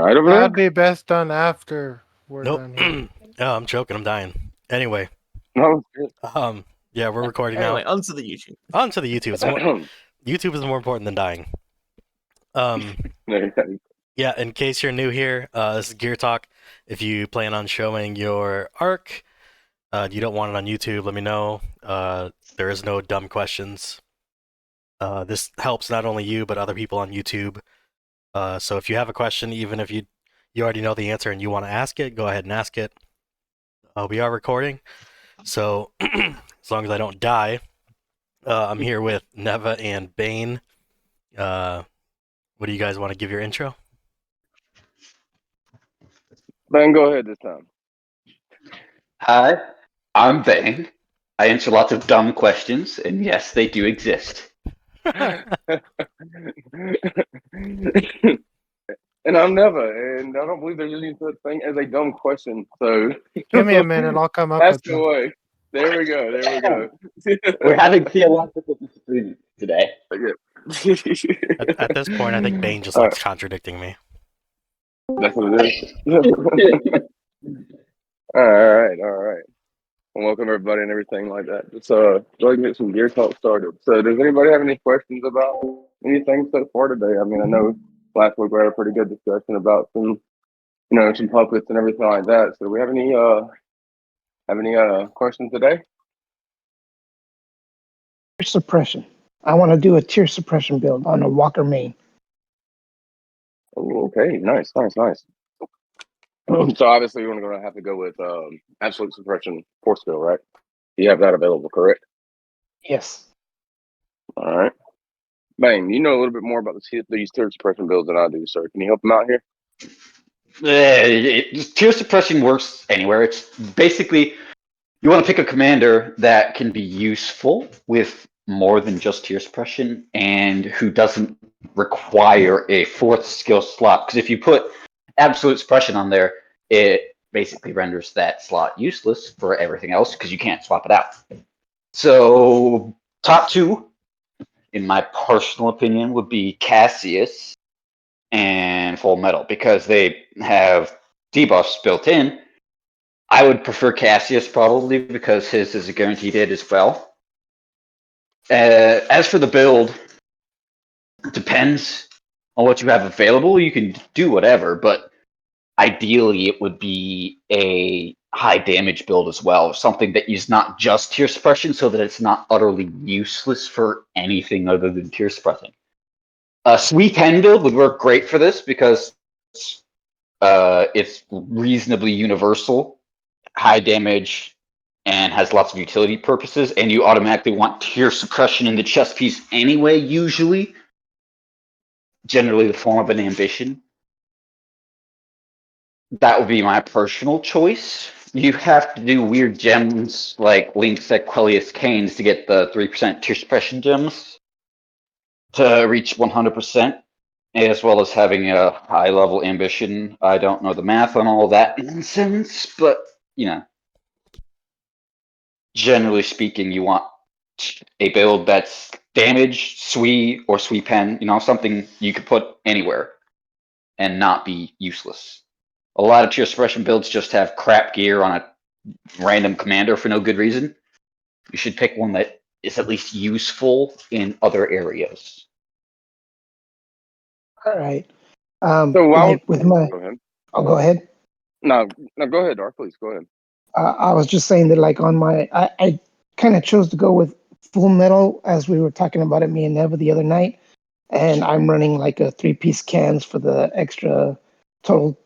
alright over That'd there? be best done after we're Nope. done here. Oh, I'm joking. I'm dying. Anyway, No, it's yeah, we're recording Anyway, now. onto the YouTube. On to the YouTube. good. YouTube is more important than dying. Um, yeah. In case you're new here, this is Gear Talk. If you plan on showing your arc, you don't want it on YouTube, let me know. There is no dumb questions. This helps not only you but other people on YouTube. So if you have a question, even if you already know the answer and you want to ask it, go ahead and ask it. We are recording, so as long as I don't die, I'm here with Neva and Bane. What do you guys want to give your intro? Man, go ahead this time. Hi, I'm Vang. I answer lots of dumb questions, and yes, they do exist. And I'm never, and I don't believe there's any such thing as a dumb question. So Give me a minute, I'll come up ask with them. away. There we go. There we go. We're having theological disagreement today. At this point, I think Bane just likes contradicting me. That's what it is. All right. Well, welcome everybody and everything like that. So go ahead and get some gear talk started. So does anybody have any questions about anything so far today? I mean, I know last week we had a pretty good discussion about some, some puppets and everything like that. So do we have any questions today? Tear suppression. I want to do a tear suppression build on a Walker main. Oh, okay, nice. So obviously you're going to have to go with absolute suppression force field, right? You have that available, correct? Yes. All right. Bang, you know a little bit more about these tear suppression builds than I do, sir. Can you help them out here? Tear suppression works anywhere. It's basically you want to pick a commander that can be useful with more than just tear suppression and who doesn't require a fourth skill slot. Because if you put absolute suppression on there, it basically renders that slot useless for everything else because you can't swap it out. So top two, in my personal opinion, would be Cassius and Full Metal because they have debuffs built in. I would prefer Cassius probably because his is a guaranteed hit as well. As for the build, it depends on what you have available. You can do whatever, but ideally it would be a high damage build as well. Something that is not just tear suppression so that it's not utterly useless for anything other than tear suppressing. A sweep pen build would work great for this because it's reasonably universal, high damage, and has lots of utility purposes, and you automatically want tear suppression in the chest piece anyway, usually. Generally the form of an ambition. That would be my personal choice. You have to do weird gems like Link's Aquilius Canes to get the 3% tear suppression gems to reach 100%, as well as having a high level ambition. I don't know the math on all that nonsense, but generally speaking, you want a build that's damage, Sui, or Sui Pen, something you could put anywhere and not be useless. A lot of tear suppression builds just have crap gear on a random commander for no good reason. You should pick one that is at least useful in other areas. All right. So like with my, go ahead. I'll go ahead. No, go ahead, Dark. Please go ahead. I was just saying that, like on my, I kind of chose to go with Full Metal as we were talking about it, me and Neva the other night, and I'm running like a 3-piece cans for the extra total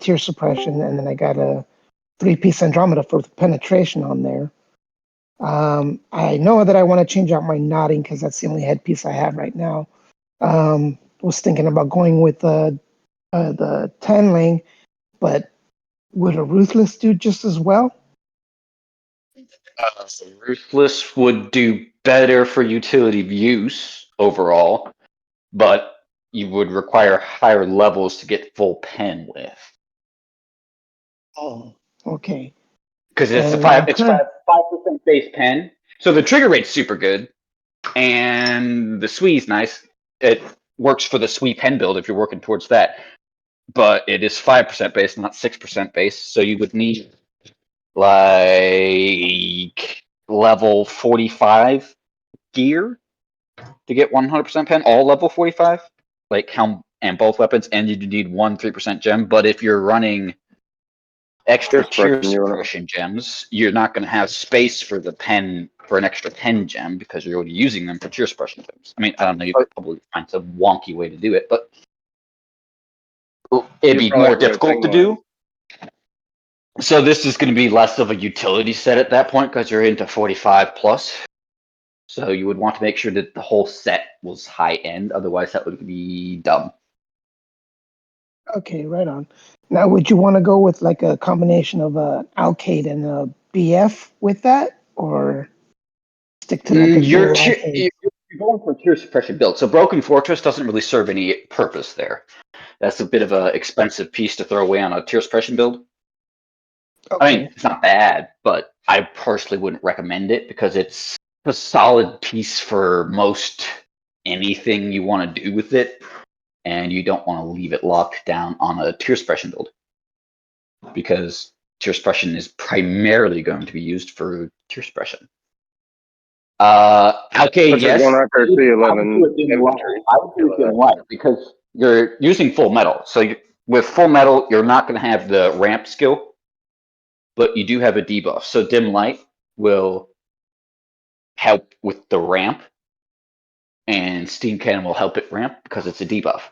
tear suppression, and then I got a 3-piece Andromeda for the penetration on there. I know that I want to change out my knotting because that's the only headpiece I have right now. Was thinking about going with the Tanling, but would a Ruthless do just as well? Ruthless would do better for utility use overall, but you would require higher levels to get full pen with. Oh, okay. Because it's it's 5% base pen, so the trigger rate's super good, and the Sui's nice. It works for the Sui pen build if you're working towards that. but it is 5% base, not 6% base. So you would need like level 45 gear to get 100% pen, all level 45, like helm and both weapons, and you need 3% gem. But if you're running extra tear suppression gems, you're not going to have space for the pen for an extra pen gem because you're already using them for tear suppression gems. I mean, I don't know, you could probably find some wonky way to do it, but it'd be more difficult to do. So this is going to be less of a utility set at that point because you're into 45 plus. So you would want to make sure that the whole set was high end, otherwise that would be dumb. Okay, right on. Now, would you want to go with like a combination of a Alcade and a BF with that, or stick to like a dual Alcade? You're going for a tear suppression build. So Broken Fortress doesn't really serve any purpose there. That's a bit of an expensive piece to throw away on a tear suppression build. Okay. I mean, it's not bad, but I personally wouldn't recommend it because it's a solid piece for most anything you want to do with it, and you don't want to leave it locked down on a tear suppression build because tear suppression is primarily going to be used for tear suppression. Okay, yes. Going after C11. I would do dim light because you're using full metal. So with full metal, you're not going to have the ramp skill, but you do have a debuff. So dim light will help with the ramp, and steam cannon will help it ramp because it's a debuff,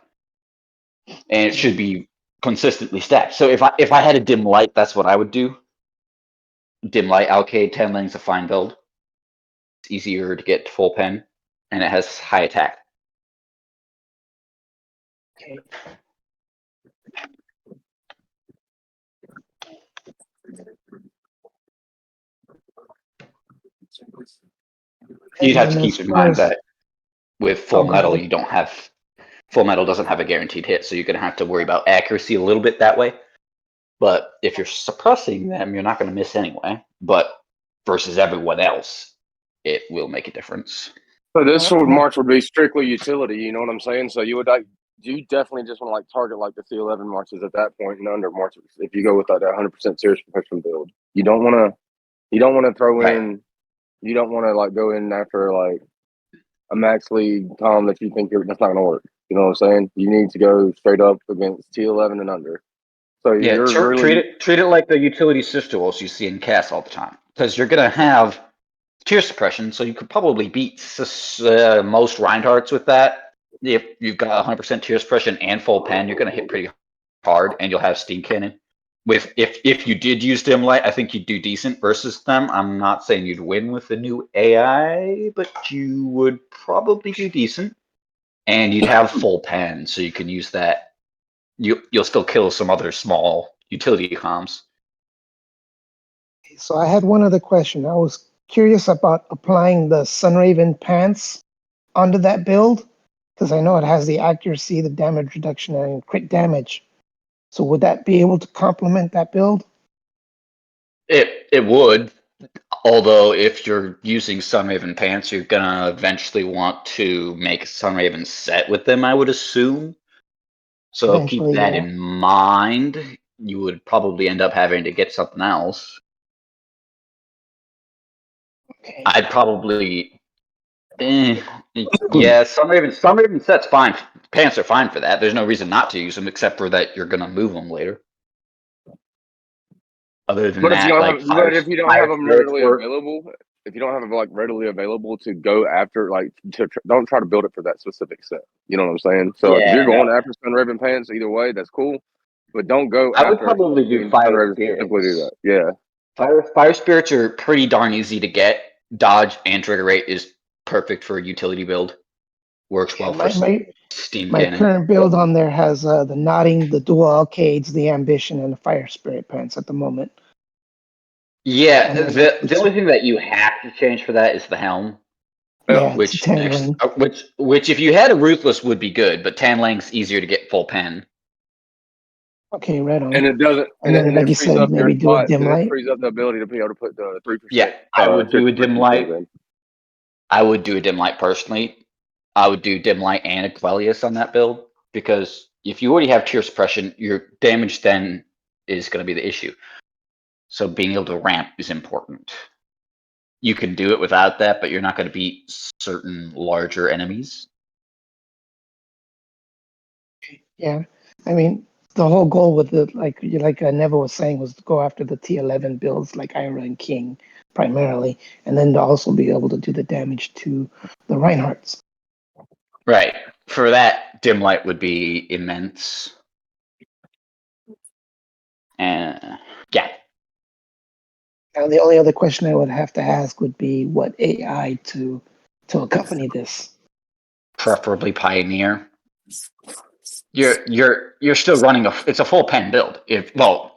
and it should be consistently stacked. So if I had a dim light, that's what I would do. Dim light Alcade 10 lanes of fine build. It's easier to get to full pen, and it has high attack. Okay. You'd have to keep in mind that with full metal, you don't have full metal doesn't have a guaranteed hit, so you're going to have to worry about accuracy a little bit that way. But if you're suppressing them, you're not going to miss anyway. But versus everyone else, it will make a difference. So this sword march would be strictly utility. You know what I'm saying? So you would you definitely just want to like target like the C11 marches at that point and under marches. If you go with that 100% serious protection build, you don't want to throw in. You don't want to like go in after like a max league Tom that you think that's not going to work. You know what I'm saying? You need to go straight up against T11 and under. So yeah, treat it like the utility sister walls you see in CAS all the time, because you're going to have tear suppression, so you could probably beat most Reinhardts with that. If you've got 100% tear suppression and full pen, you're going to hit pretty hard, and you'll have steam cannon. If you did use dim light, I think you'd do decent versus them. I'm not saying you'd win with the new AI, but you would probably do decent, and you'd have full pen, so you can use that. You'll still kill some other small utility comms. So I had one other question. I was curious about applying the Sunraven pants onto that build, because I know it has the accuracy, the damage reduction, and crit damage. So would that be able to complement that build? It would, although if you're using Sunraven pants, you're gonna eventually want to make a Sunraven set with them, I would assume. So eventually, keep that in mind. You would probably end up having to get something else. Okay. I'd probably, yeah, Sunraven set's fine. Pants are fine for that. There's no reason not to use them, except for that you're gonna move them later. Other than that, if you don't have them readily available, if you don't have them like readily available to go after, like don't try to build it for that specific set. You know what I'm saying? So if you're going after Sunraven pants, either way, that's cool. But don't go after. I would probably do Fire Spirits. Simply do that. Yeah. Fire Spirits are pretty darn easy to get. Dodge and trigger rate is perfect for a utility build. Works well for steam cannon. My current build on there has the Nodding, the dual Alcades, the Ambition, and the Fire Spirit pants at the moment. Yeah, the only thing that you have to change for that is the helm. Yeah, which if you had a Ruthless would be good, but Tanlang's easier to get full pen. Okay, right on. And it doesn't. And then, like you said, maybe do a dim light. It frees up the ability to be able to put the 3%. Yeah, I would do a dim light. I would do a dim light personally. I would do dim light and Aquelius on that build because if you already have tier suppression, your damage then is going to be the issue. So being able to ramp is important. You can do it without that, but you're not going to beat certain larger enemies. Yeah, I mean, the whole goal with the like Neville was saying was to go after the T11 builds like Ira and King primarily, and then to also be able to do the damage to the Reinhardts. Right. For that, dim light would be immense. And yeah. Now, the only other question I would have to ask would be what AI to accompany this. Preferably Pioneer. You're still running it's a full pen build.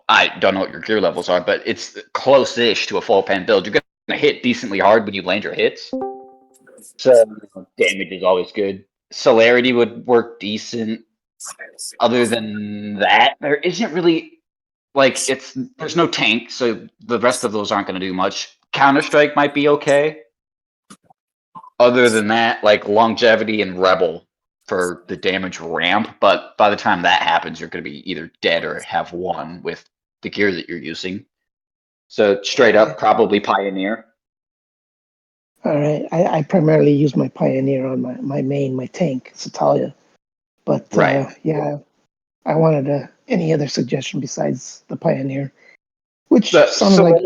I don't know what your gear levels are, but it's close-ish to a full pen build. You're gonna hit decently hard when you land your hits. So damage is always good. Celerity would work decent. Other than that, there isn't really there's no tank, so the rest of those aren't gonna do much. Counter-Strike might be okay. Other than that, like longevity and rebel for the damage ramp, but by the time that happens, you're going to be either dead or have one with the gear that you're using. So straight up, probably Pioneer. All right, I primarily use my Pioneer on my tank, Satalia. But Right. yeah, I wanted any other suggestion besides the Pioneer, which sounded So like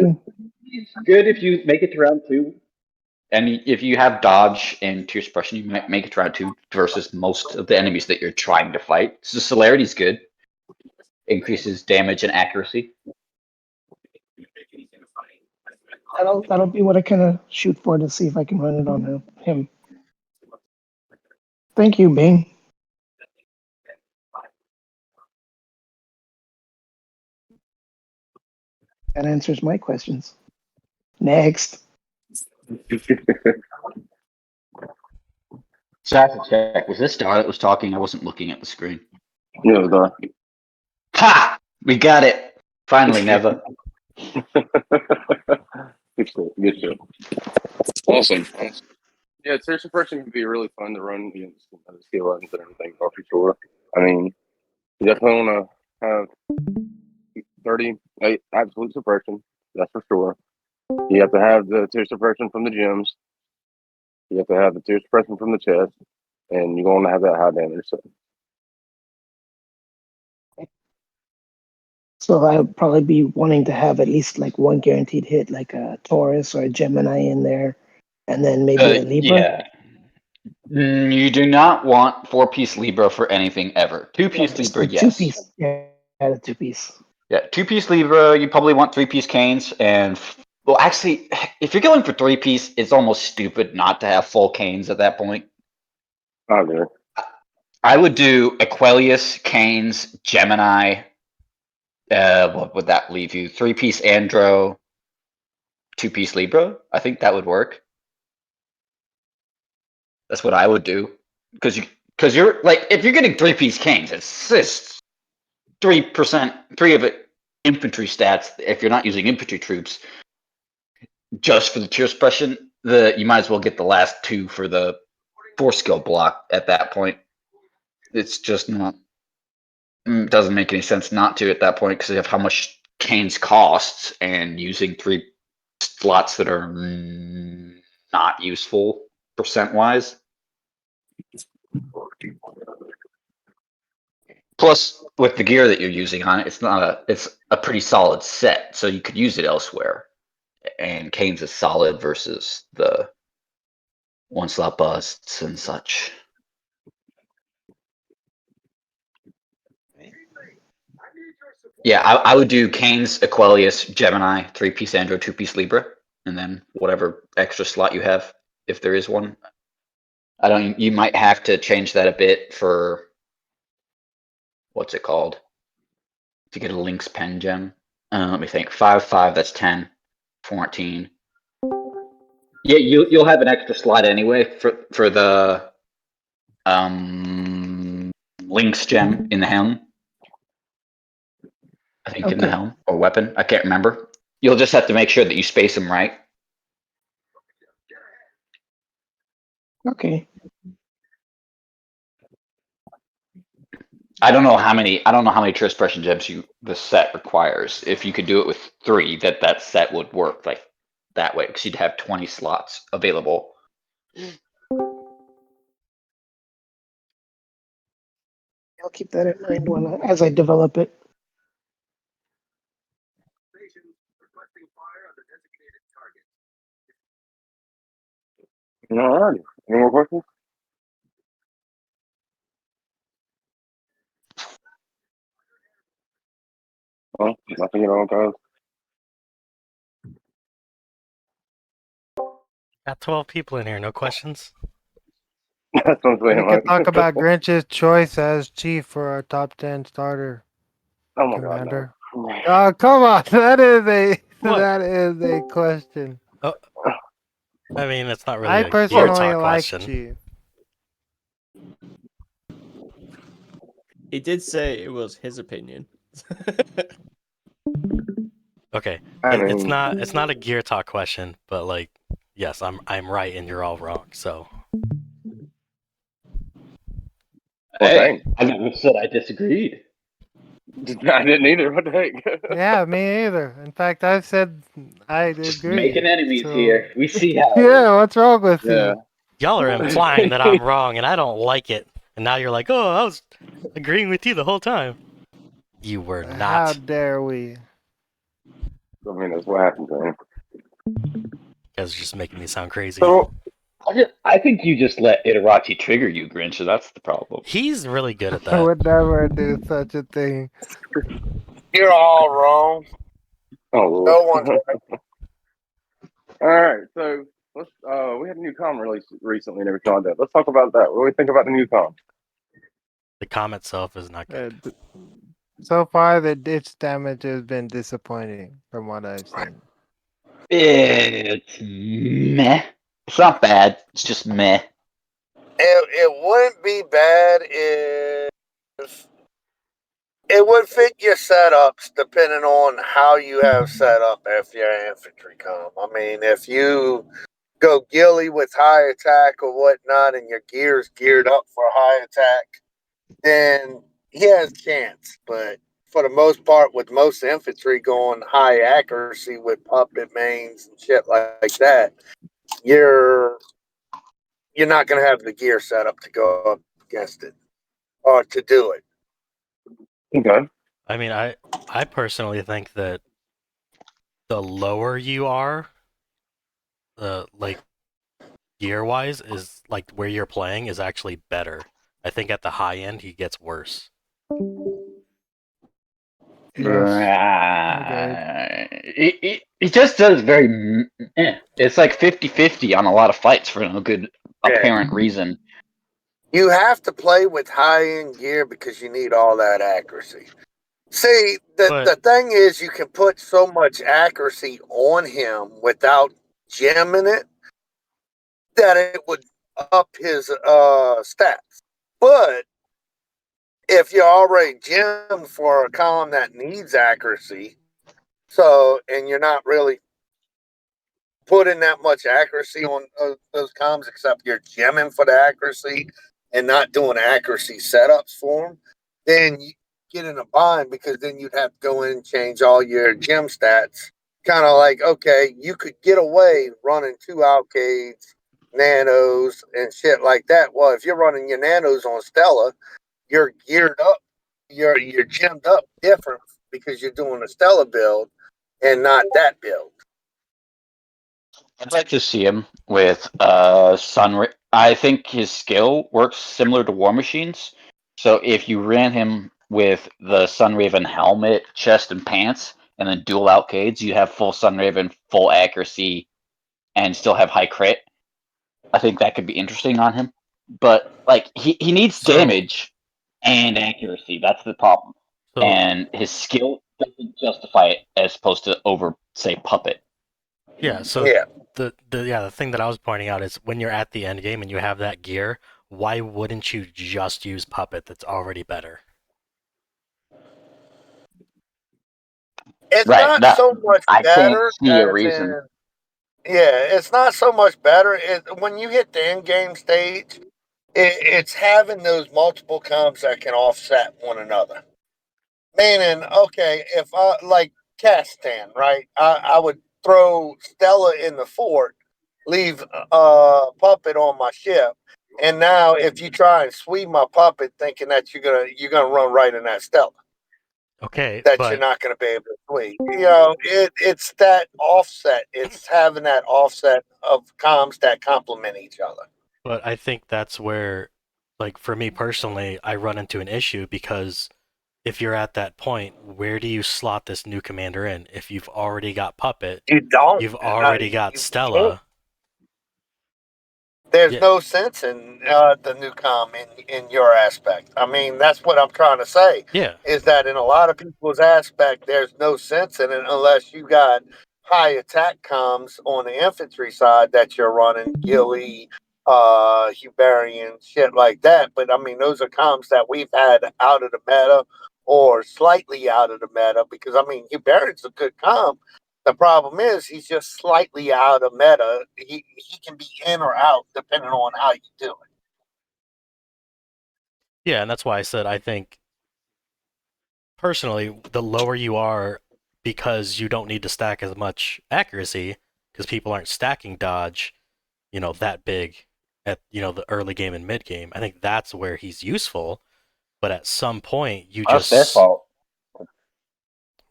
it's good if you make it to round 2. And if you have dodge and tier suppression, you might make it to round 2 versus most of the enemies that you're trying to fight. So celerity is good. Increases damage and accuracy. that'll be what I kind of shoot for to see if I can run it on him. Thank you, Bane. That answers my questions. Next. So I have to check. Was this Star that was talking? I wasn't looking at the screen. Yeah, it was, Ha! We got it. Finally, Neva. good shit. Good shit. Awesome. Yeah, tier suppression can be really fun to run against the skill buttons and everything, for sure. I mean, you definitely want to have 38 absolute suppression. That's for sure. You have to have the tier suppression from the gems. You have to have the tier suppression from the chest, and you're going to have that high damage. So I would probably be wanting to have at least like one guaranteed hit, like a Taurus or a Gemini in there, and then maybe a Libra. Yeah. You do not want 4-piece Libra for anything ever. 2-piece Libra, the yes. 2-piece. Yeah, the 2-piece. Yeah, 2-piece Libra, you probably want 3-piece Canes, and well, actually, if you're going for 3-piece, it's almost stupid not to have full Canes at that point. I agree. I would do Aquelius, Canes, Gemini. What would that leave you? 3-piece Andro, 2-piece Libra. I think that would work. That's what I would do, because you're like, if you're getting 3-piece Canes, it's just 3%, 3 of it infantry stats. If you're not using infantry troops, just for the tier suppression, you might as well get the last 2 for the 4 skill block at that point. It's just not. Doesn't make any sense not to at that point because of how much Canes costs and using 3 slots that are not useful percent wise. Plus, with the gear that you're using on it, it's a pretty solid set, so you could use it elsewhere. And Canes is solid versus the 1-slot busts and such. Yeah, I would do Canes, Aquelius, Gemini, 3-piece Andro, 2-piece Libra, and then whatever extra slot you have, if there is one. You might have to change that a bit for what's it called? To get a Lynx pen gem. Let me think. 5/5, that's 10, 14. Yeah, you'll have an extra slot anyway for the Lynx gem in the helm. I think in the helm or weapon. I can't remember. You'll just have to make sure that you space them right. Okay. I don't know how many true expression gems the set requires. If you could do it with 3, that set would work like that way, because you'd have 20 slots available. I'll keep that in mind as I develop it. All right. Any more questions? Well, nothing at all, guys. Got 12 people in here. No questions. That's what I'm We saying. can talk about Grinch's choice as chief for our top 10 starter Oh my commander. God, no. Oh, come on. What? That is a question. Oh, I mean, it's not really I a gear personally talk like question. chief. He did say it was his opinion. Okay, I it's mean, not a gear talk question, but like, yes, I'm right and you're all wrong. So well, Hey, I never said I disagreed. dang. I didn't either. What the heck? Yeah, me either. In fact, I've said I Just agree. making enemies so- here. We see how. it is. Yeah, what's wrong with Yeah. you? y'all are implying that I'm wrong and I don't like it, and now you're like, oh, I was agreeing with you the whole time. You were How not. dare we? I mean, that's what happens, man. You guys are just making me sound crazy. So, I think you just let Itarachi trigger you, Grinch, so that's the problem. He's really good at I that. would never do such a thing. You're all wrong. oh, Lord. No one's right. All right. So, let's, we had a new com release recently and everything like that. Let's talk about that. What do we think about the new com? The com itself is not good. So far, its damage has been disappointing from what I've seen. It's meh. It's not bad. It's just meh. It wouldn't be bad if it would fit your setups depending on how you have set up if your infantry come. I mean, if you go gilly with high attack or whatnot and your gear's geared up for high attack, then he has a chance. But for the most part, with most infantry going high accuracy with puppet mains and shit like that, you're not going to have the gear set up to go up against it or to do it. Okay. I mean, I personally think that the lower you are, like gear wise, is like where you're playing is actually better. I think at the high end he gets worse. It just does very. It's like 50-50 on a lot of fights for no good apparent reason. You have to play with high end gear because you need all that accuracy. See, the thing is, you can put so much accuracy on him without gemming it that it would up his stats. But if you're already gemmed for a column that needs accuracy, and you're not really putting that much accuracy on those columns, except you're gemming for the accuracy and not doing accuracy setups for them, then you get in a bind because then you'd have to go in and change all your gem stats. Kind of like, okay, you could get away running 2 alcades, nanos, and shit like that. Well, if you're running your nanos on Stella, you're geared up, you're gemmed up different because you're doing a Stella build and not that build. I'd like to see him with Sun. I think his skill works similar to War Machine's. So if you ran him with the Sunraven helmet, chest, and pants, and then dual alcades, you have full Sunraven, full accuracy, and still have high crit. I think that could be interesting on him. But like he needs damage and accuracy. That's the problem. And his skill doesn't justify it as opposed to over, say, puppet. Yeah, so Yeah. the thing that I was pointing out is when you're at the end game and you have that gear, why wouldn't you just use puppet that's already better? It's Right, not so much I can't better see a as reason. yeah, it's not so much better. When you hit the end game stage, It's having those multiple comms that can offset one another. Meaning, okay, if I like Castan, right? I would throw Stella in the fort, leave Puppet on my ship, and now if you try and sweep my Puppet, thinking that you're gonna run right in that Stella, Okay, that you're but not gonna be able to sweep. It's that offset. It's having that offset of comms that complement each other. I think that's where, like for me personally, I run into an issue because if you're at that point, where do you slot this new commander in? If you've already got Puppet, You don't. you've already got You can't. Stella. There's Yeah. no sense in the new comm in your aspect. I mean, that's what I'm trying to say. Yeah. Is that in a lot of people's aspect, there's no sense in it unless you got high attack comms on the infantry side that you're running, Gilly, Hubarian, shit like that. But I mean, those are comms that we've had out of the meta or slightly out of the meta because I mean, Hubarian's a good comm. The problem is he's just slightly out of meta. He can be in or out depending on how you do it. Yeah, and that's why I said I think personally the lower you are, because you don't need to stack as much accuracy, because people aren't stacking dodge, that big at the early game and mid game. I think that's where he's useful, but at some point you That's just their fault for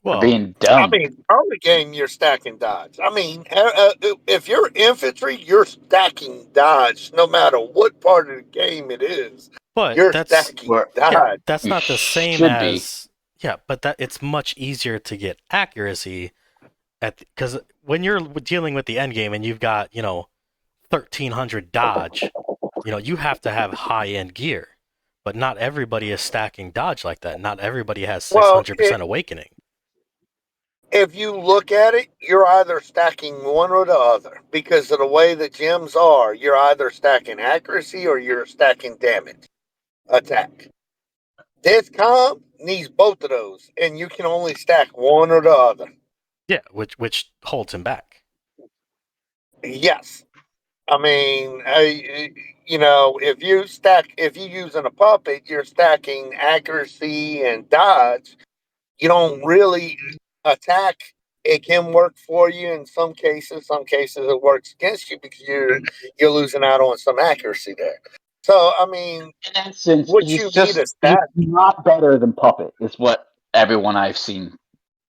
well, being I dumb. mean, early game you're stacking dodge. I mean, if you're infantry, you're stacking dodge no matter what part of the game it is. but You're that's stacking Well, yeah, dodge. that's You not the same should be. as but that it's much easier to get accuracy because when you're dealing with the end game and you've got 1300 dodge, you have to have high end gear. But not everybody is stacking dodge like that. Not everybody has Well, 600% awakening. if you look at it, you're either stacking one or the other because of the way the gems are. You're either stacking accuracy or you're stacking damage, attack. This comp needs both of those, and you can only stack one or the other. Yeah, which holds him back. Yes, I mean, if you're using a puppet, you're stacking accuracy and dodge. You don't really attack. It can work for you in some cases. Some cases it works against you because you're losing out on some accuracy there. So I mean, In essence, what he's you need is he's that. not better than Puppet, is what everyone I've seen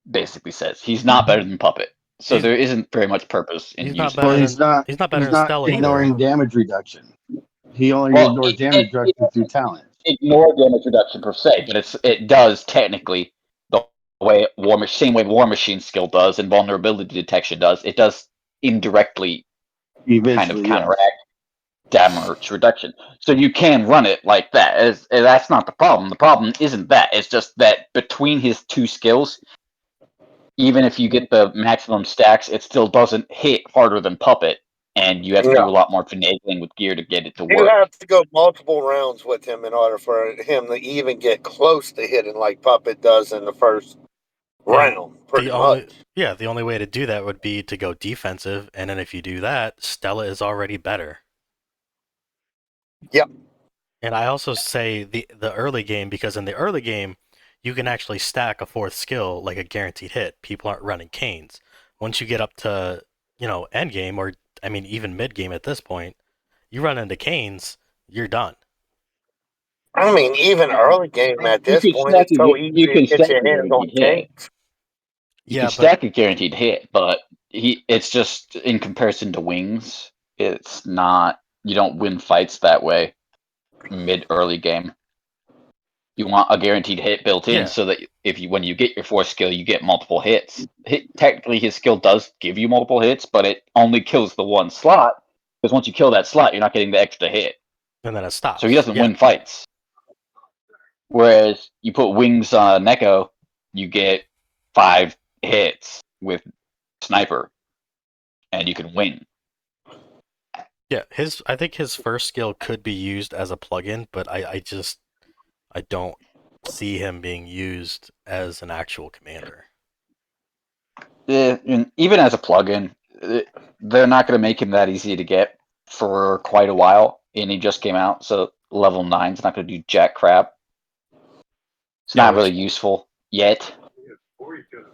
basically says. He's not better than Puppet. So He's- there isn't very much purpose in He's not using better him. than he's not better than Stella ignoring either. damage reduction. He only Well, ignores damage reduction through talent. Ignore damage reduction per se, but it does technically the way same way War Machine skill does and vulnerability detection does. It does indirectly kind of Eventually, yes. counteract damage reduction. So you can run it like that. That's not the problem. The problem isn't that. It's just that between his two skills, even if you get the maximum stacks, it still doesn't hit harder than Puppet, and you have to do a lot more finagling with gear to get it to You work. have to go multiple rounds with him in order for him to even get close to hitting like Puppet does in the first round, pretty much. The only way to do that would be to go defensive, and then if you do that, Stella is already better. Yep. And I also say the early game, because in the early game, you can actually stack a fourth skill like a guaranteed hit. People aren't running canes. Once you get up to, end game, or I mean even mid game at this point, you run into canes, you're done. I mean, even early game at this point, it's so easy to get your hands on canes. You can stack a guaranteed hit, but it's just in comparison to wings, it's not. You don't win fights that way mid-early game. You want a guaranteed hit built in so that when you get your fourth skill, you get multiple hits. Technically, his skill does give you multiple hits, but it only kills the one slot, because once you kill that slot, you're not getting the extra hit. And then it stops. So he doesn't win fights. Whereas you put wings on Neko, you get 5 hits with sniper, and you can win. Yeah, I think his first skill could be used as a plugin, but I don't see him being used as an actual commander. Even as a plugin, they're not going to make him that easy to get for quite a while, and he just came out, so level 9 is not going to do jack crap. It's Yeah, not really useful yet.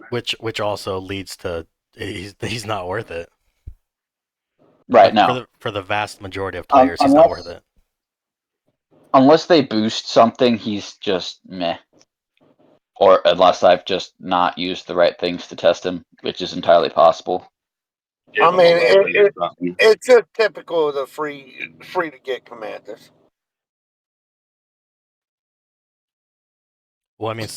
Which also leads to he's not worth it. Right now. For the vast majority of players, he's not worth it. Unless they boost something, he's just meh. Or unless I've just not used the right things to test him, which is entirely possible. I mean, it's just typical of the free to get commanders. Well, I mean,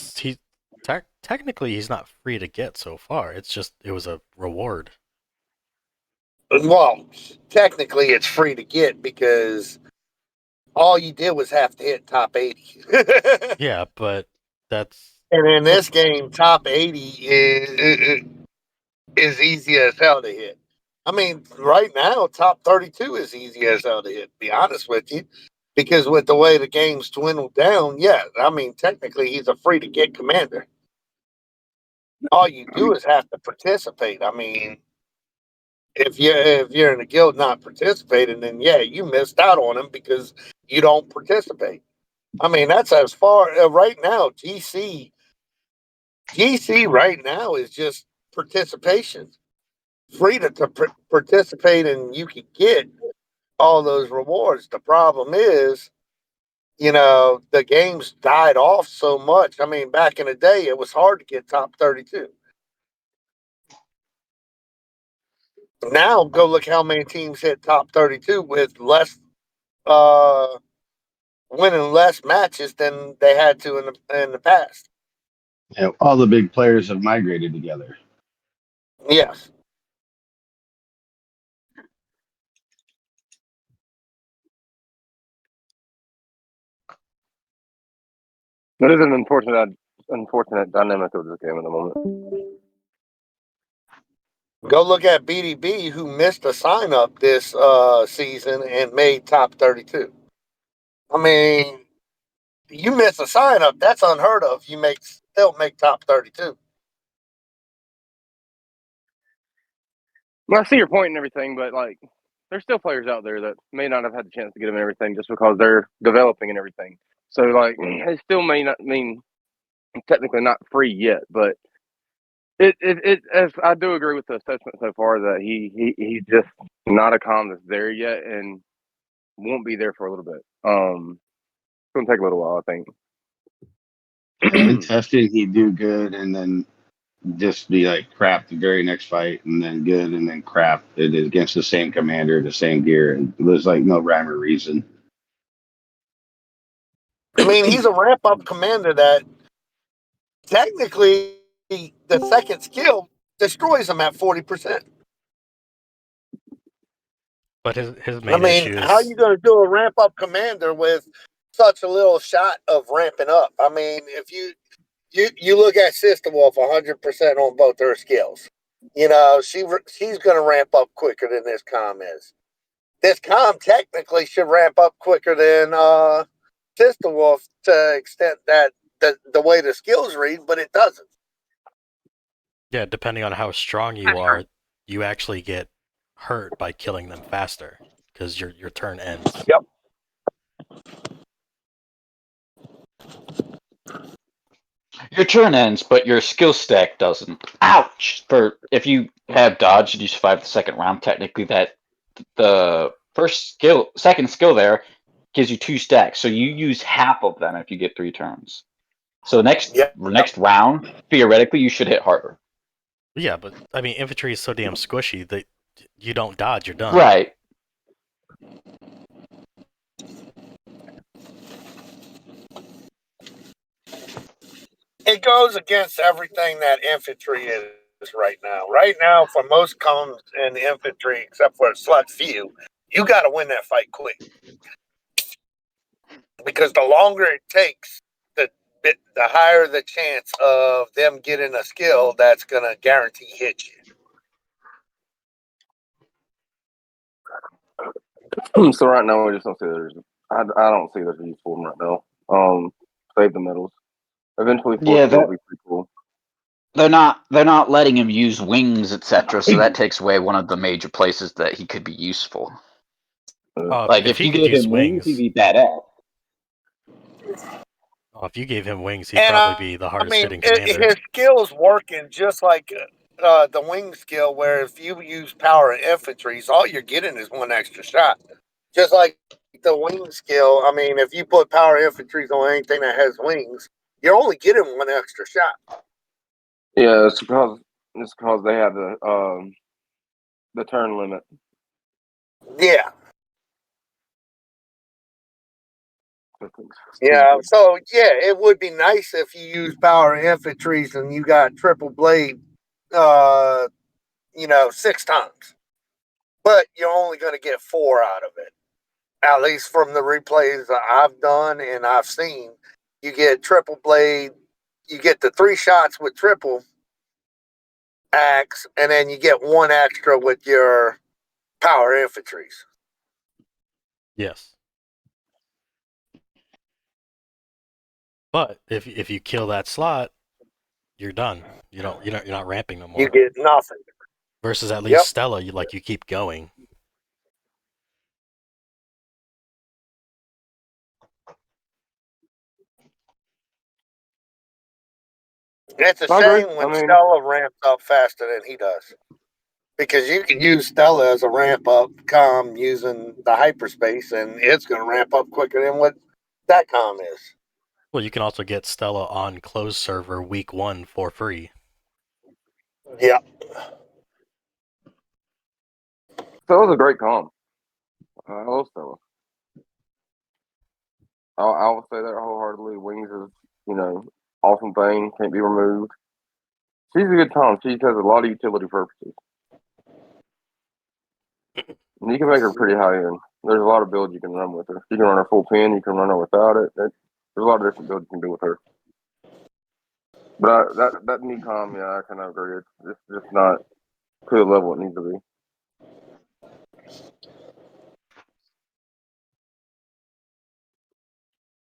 technically he's not free to get so far. It's just it was a reward. Well, technically it's free to get because all you did was have to hit top 80. Yeah, but that's... And in this game, top 80 is easy as hell to hit. I mean, right now, top 32 is easy as hell to hit, to be honest with you. Because with the way the game's dwindled down, yeah, I mean, technically he's a free to get commander. All you do is have to participate. I mean, if you're in a guild not participating, then yeah, you missed out on him because you don't participate. I mean, that's as far right now. GC right now is just participation, free to participate, and you can get all those rewards. The problem is, the game's died off so much. I mean, back in the day, it was hard to get top 32. Now, go look how many teams hit top 32 with less, winning less matches than they had to in the past. Yeah, all the big players have migrated together. Yes. That is an unfortunate dynamic of this game at the moment. Go look at BDB, who missed a sign up this season and made top 32. I mean, you miss a sign up, that's unheard of. You still make top 32. Well, I see your point and everything, but like, there's still players out there that may not have had the chance to get them and everything just because they're developing and everything. So like, it still may not mean technically not free yet, but as I do agree with the assessment so far that he's just not a comm that's there yet and won't be there for a little bit. It's gonna take a little while, I think. In testing, he'd do good and then just be like crap the very next fight, and then good and then crap it is against the same commander, the same gear, and there's like no rhyme or reason. I mean, he's a ramp up commander that technically the second skill destroys him at 40%. But his main issue is... how are you going to do a ramp up commander with such a little shot of ramping up? I mean, if you look at Sister Wolf 100% on both her skills, she's going to ramp up quicker than this comm is. This comm technically should ramp up quicker than Sister Wolf to the extent that the way the skills read, but it doesn't. Yeah, depending on how strong you are, you actually get hurt by killing them faster because your turn ends. Yep. Your turn ends, but your skill stack doesn't. Ouch! If you have dodge and you survive the second round, technically the second skill there gives you 2 stacks, so you use half of them if you get 3 turns. So next round, theoretically, you should hit harder. Yeah, but I mean, infantry is so damn squishy that you don't dodge, you're done. Right. It goes against everything that infantry is right now. Right now, for most comms in the infantry, except for a select few, you got to win that fight quick. Because the longer it takes, the higher the chance of them getting a skill that's going to guarantee hit you. So right now, we just don't see there's. I don't see there's a use for them right now. Save the medals. Eventually, will be pretty cool. They're not letting him use wings, etc. So that takes away one of the major places that he could be useful. Like if you gave him wings, he'd be badass. Oh, if you gave him wings, he'd And probably be the hardest hitting commander. his skill's working just like the wing skill, where if you use power and infantries, all you're getting is one extra shot. Just like the wing skill. I mean, if you put power infantries on anything that has wings, you're only getting one extra shot. Yeah, it's because they have the turn limit. Yeah. Yeah, so yeah, it would be nice if you use power infantries and you got triple blade, 6 times. But you're only going to get 4 out of it. At least from the replays that I've done and I've seen, you get triple blade, you get the 3 shots with triple axe, and then you get 1 extra with your power infantries. Yes. But if you kill that slot, you're done. You're not ramping no more. You get nothing. Versus at least Stella, you keep going. It's a shame when Stella ramps up faster than he does. Because you can use Stella as a ramp up comm using the hyperspace, and it's going to ramp up quicker than what that comm is. Well, you can also get Stella on closed server week 1 for free. Yeah. Stella's a great comm. I love Stella. I will say that wholeheartedly. Wings is, awesome thing. Can't be removed. She's a good comm. She has a lot of utility purposes. And you can make her pretty high end. There's a lot of builds you can run with her. You can run her full pin. You can run her without it. There's a lot of different builds you can do with her. But that new comm, yeah, I kind of agree. It's just not to the level it needs to be.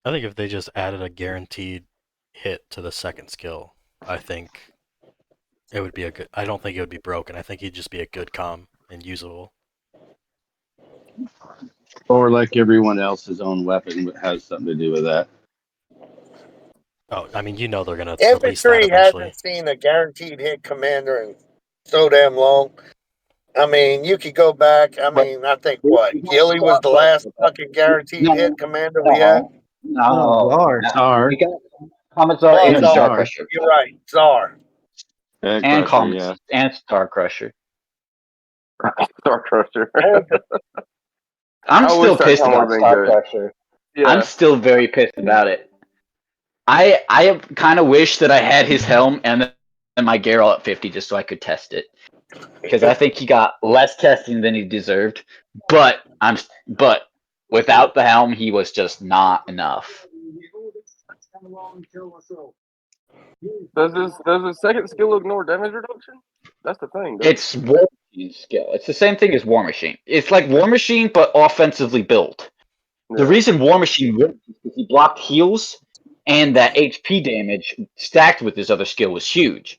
I think if they just added a guaranteed hit to the second skill, I think it would be a good. I don't think it would be broken. I think it'd just be a good comm and usable. Or like everyone else, his own weapon has something to do with that. Oh, I mean, they're gonna release that Infantry eventually. hasn't seen a guaranteed hit commander in so damn long. I mean, you could go back. I think Gilly was the last fucking guaranteed hit commander we had. No, Czar. We got Commissar Oh, and Czar. Star Crusher. You're right, Czar. And Commons and Star Crusher. Star Crusher. I'm still pissed about Star Crusher. Yeah. I'm still very pissed about it. I kind of wish that I had his helm and my Geralt at 50 just so I could test it. Because I think he got less testing than he deserved. But without the helm, he was just not enough. Does his second skill ignore damage reduction? That's the thing. It's War Machine skill. It's the same thing as War Machine. It's like War Machine, but offensively built. Yeah. The reason War Machine worked is because he blocked heals, and that HP damage stacked with his other skill was huge.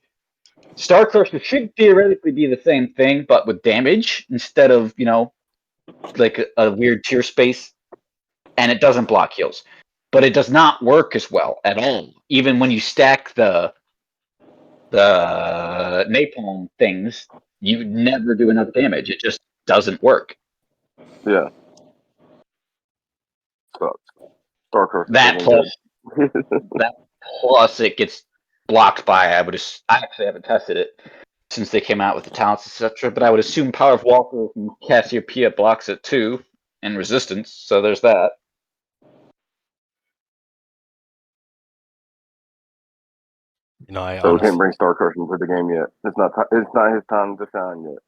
Star Crusher should theoretically be the same thing, but with damage instead of, like a weird tier space. And it doesn't block heals. But it does not work as well at all. Even when you stack the napalm things, you never do enough damage. It just doesn't work. Yeah. Star Crusher. That plus it gets blocked by, I actually haven't tested it since they came out with the talents, etc. But I would assume Power of Walker and Cassiopeia blocks it too, and Resistance. So there's that. So we can't bring Star Crusher into the game yet. It's not his time to shine yet.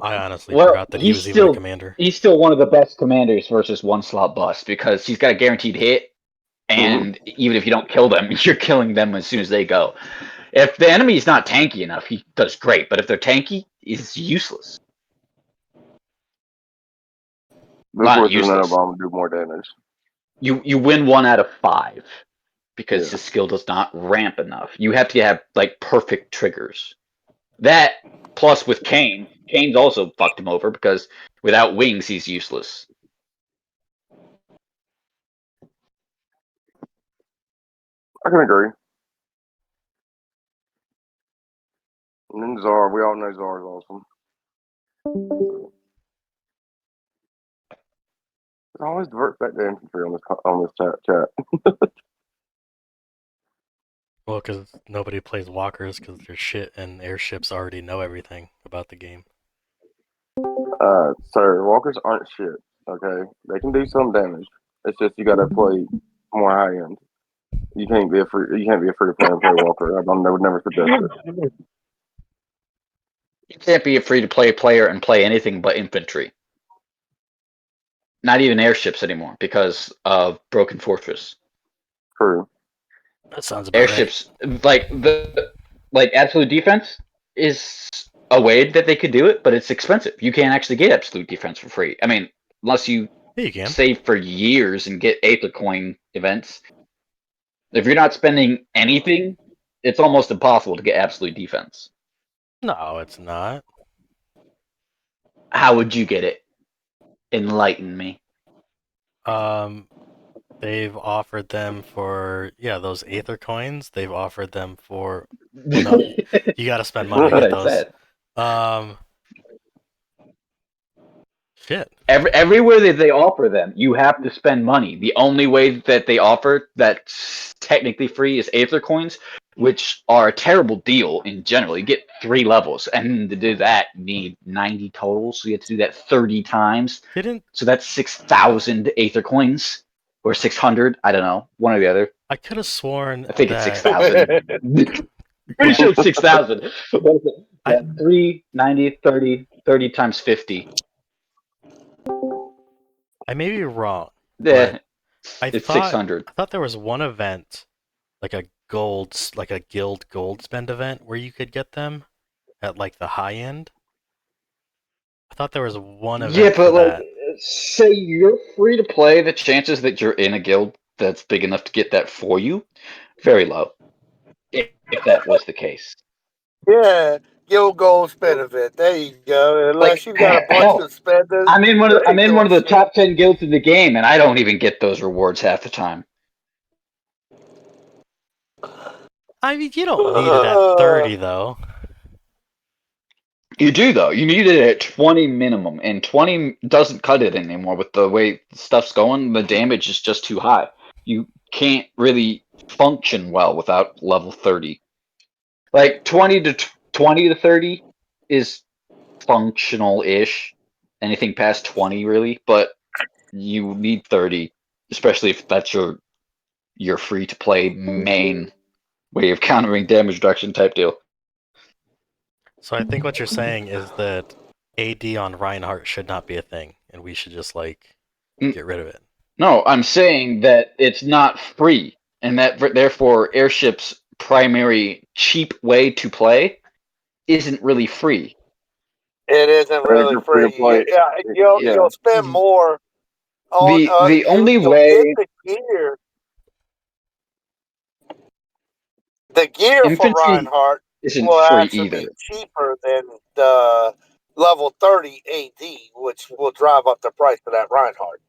I honestly forgot that he was even a commander. He's still one of the best commanders versus one slot bust because he's got a guaranteed hit, and even if you don't kill them, you're killing them as soon as they go. If the enemy is not tanky enough, he does great. But if they're tanky, he's useless. Not useless. Bomb do more damage. You win 1 out of 5 because his skill does not ramp enough. You have to have like perfect triggers. That plus with Kane's also fucked him over because without wings he's useless. I can agree. And then Czar, we all know Czar's awesome. It always diverts back to infantry on this chat. Well, because nobody plays walkers because they're shit, and airships already know everything about the game. Sir, walkers aren't shit. Okay, they can do some damage. It's just you got to play more high end. You can't be a free to play and play walker. I would never suggest it. You can't be a free-to-play player and play anything but infantry. Not even airships anymore because of Broken Fortress. True. That sounds about Airships, like absolute defense is a way that they could do it, but it's expensive. You can't actually get absolute defense for free. I mean, unless you save for years and get Aether coin events. If you're not spending anything, it's almost impossible to get absolute defense. No, it's not. How would you get it? Enlighten me. They've offered them for those Aether coins. They've offered them for no, you got to spend money to get those. Shit. Everywhere that they offer them, you have to spend money. The only way that they offer that's technically free is Aether coins, which are a terrible deal in general. You get 3 levels, and to do that, you need 90 total, so you have to do that 30 times. So that's 6,000 Aether coins. Or 600, I don't know, one or the other. I could have sworn I think it's 6,000. Pretty sure it's 6,000. What is it? 3, 90, 30, 30 times 50. I may be wrong. Yeah, it's 600. I thought there was one event, like a guild gold spend event, where you could get them at like the high end. I thought there was one event. Yeah, but like, say you're free to play, the chances that you're in a guild that's big enough to get that for you, very low. If that was the case. Yeah, guild gold spend event. There you go. Unless you got a bunch of spenders. I'm in one of the top 10 guilds in the game, and I don't even get those rewards half the time. I mean, you don't need it at 30 though. You do though. You need it at 20 minimum, and 20 doesn't cut it anymore with the way stuff's going. The damage is just too high. You can't really function well without level 30. Like 20 to 30 is functional-ish. Anything past 20 really, but you need 30, especially if that's your free to play main way of countering damage reduction type deal. So I think what you're saying is that AD on Reinhardt should not be a thing, and we should just get rid of it. No, I'm saying that it's not free, and that therefore Airship's primary cheap way to play isn't really free. It isn't really free. You'll spend more on the only way get the gear. The gear for Reinhardt will actually be cheaper than the level 30 AD, which will drive up the price of that Reinhardt.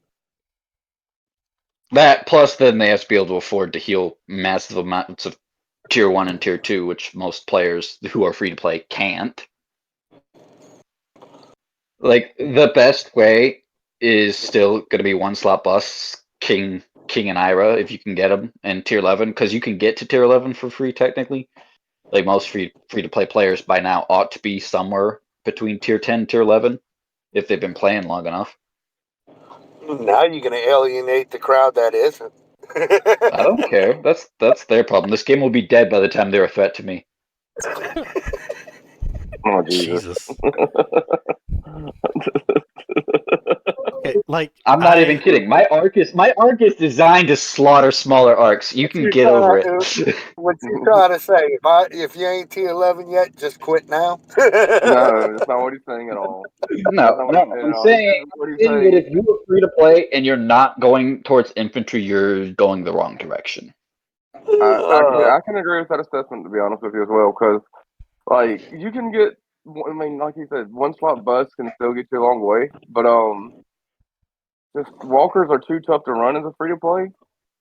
That plus then they have to be able to afford to heal massive amounts of tier 1 and tier 2, which most players who are free to play can't. Like, the best way is still going to be 1-slot bus, King and Ira, if you can get them, and tier 11, because you can get to tier 11 for free, technically. Like, most free-to-play players by now ought to be somewhere between tier 10 and tier 11, if they've been playing long enough. Now you're going to alienate the crowd that isn't. I don't care. That's their problem. This game will be dead by the time they're a threat to me. Oh, Jesus. Okay, I'm not even kidding. My arc is designed to slaughter smaller arcs. You can get over it. What you trying to say? If you ain't T11 yet, just quit now. No, that's not what he's saying at all. No. I'm saying that if you are free to play and you're not going towards infantry, you're going the wrong direction. I can agree with that assessment, to be honest with you as well, because you can get. I mean, like you said, 1-slot bus can still get you a long way, but just walkers are too tough to run as a free to play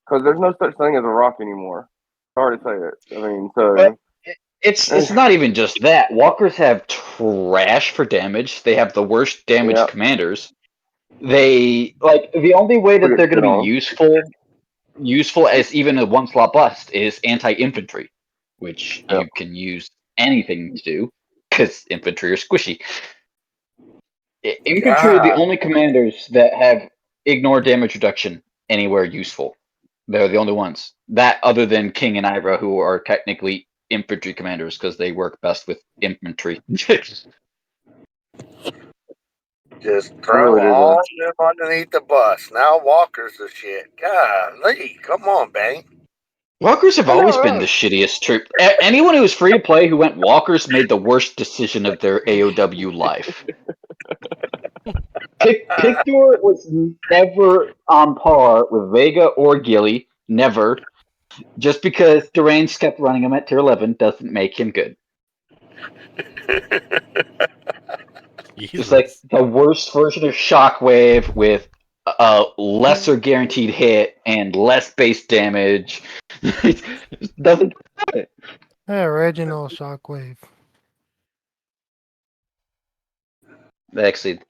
because there's no such thing as a rock anymore. Hard to say it. I mean, so But it's not even just that. Walkers have trash for damage. They have the worst damage yeah, commanders. They like the only way we that get they're going shit to be on. useful as even a one slot bust is anti-infantry, which Yep. you can use anything to do because infantry are squishy. Infantry are the God. only commanders that have ignore damage reduction anywhere useful. They're the only ones. That other than King and Ivra, who are technically infantry commanders because they work best with infantry. Just It throw really all is. of them underneath the bus. Now Walker's the shit. Golly, come on, Bang. Walkers have I always been the know. shittiest troop. Anyone who was free to play who went Walkers made the worst decision of their AOW life. Pictor was never on par with Vega or Gilly. Never. Just because Deranged kept running him at tier 11 doesn't make him good. It's like Jesus. the worst version of Shockwave with a lesser guaranteed hit and less base damage. It doesn't. Yeah, original Shockwave. Actually,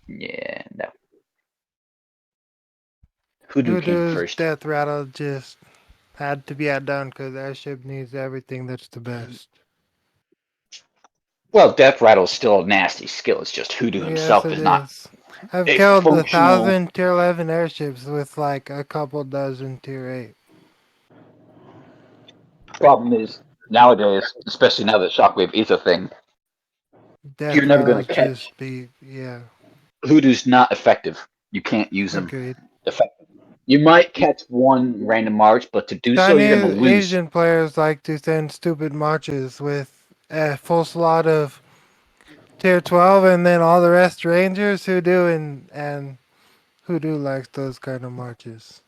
yeah, no. Hoodoo came Hoodoo's first. Death Rattle just had to be outdone because airship needs everything that's the best. Well, Death Rattle's still a nasty skill. It's just Hoodoo Yes, himself it is not is. I've a killed functional. 1,000 tier 11 airships with like a couple dozen tier 8. Problem is, nowadays, especially now that Shockwave is a thing, you're Death never going Rattles to catch. just be, yeah, Hoodoo's not effective. You can't use him agreed. effectively. You might catch one random march, but to do so, you're going Chinese to lose. Asian players like to send stupid marches with a full slot of tier 12 and then all the rest rangers who do and who do likes those kind of marches.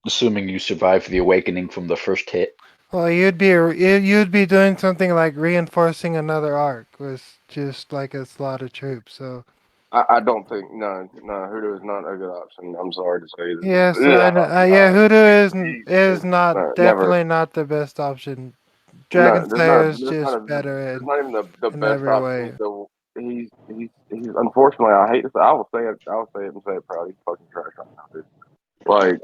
Assuming you survive the awakening from the first hit. Well, you'd be doing something like reinforcing another arc with just like a slot of troops. So I don't think Hoodoo is not a good option. I'm sorry to say this. yes, yeah, No, Hoodoo is it's not never. definitely not the best option. Dragon No, Slayer is there's just not better there's not even the in best every option. way. He's unfortunately, I hate to say, I will say it, and say it proud. He's fucking trash right now, dude. Like,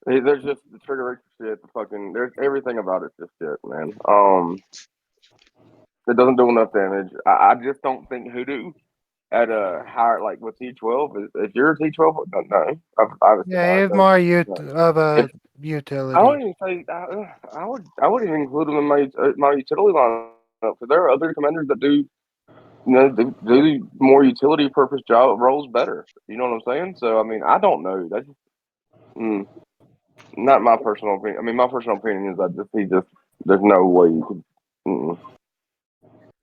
there's just the trigger rate shit, the fucking, there's everything about it's just shit, man. It doesn't do enough damage. I just don't think Hoodoo at a higher, like with T12, if you're a T12, no, obviously Yeah, not. he's more No. of If a I utility. don't even say I would even include him in my utility lineup because there are other commanders that do do more utility purpose job roles better. You know what I'm saying? So I mean, I don't know. That's not my personal opinion. I mean, my personal opinion is that he just there's no way you could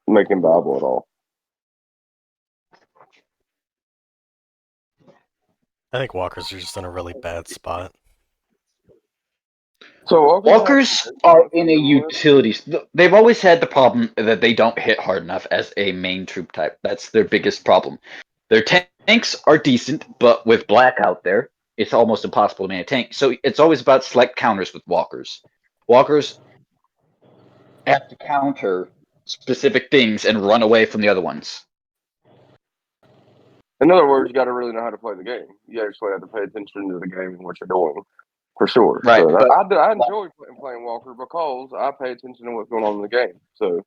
make him viable at all. I think walkers are just in a really bad spot. So Walkers are in a utility. They've always had the problem that they don't hit hard enough as a main troop type. That's their biggest problem. Their tanks are decent, but with Black out there, it's almost impossible to man a tank. So it's always about select counters with walkers. Walkers have to counter specific things and run away from the other ones. In other words, you got to really know how to play the game. You actually have to pay attention to the game and what you're doing, for sure. Right, So but I enjoy playing Walker because I pay attention to what's going on in the game. So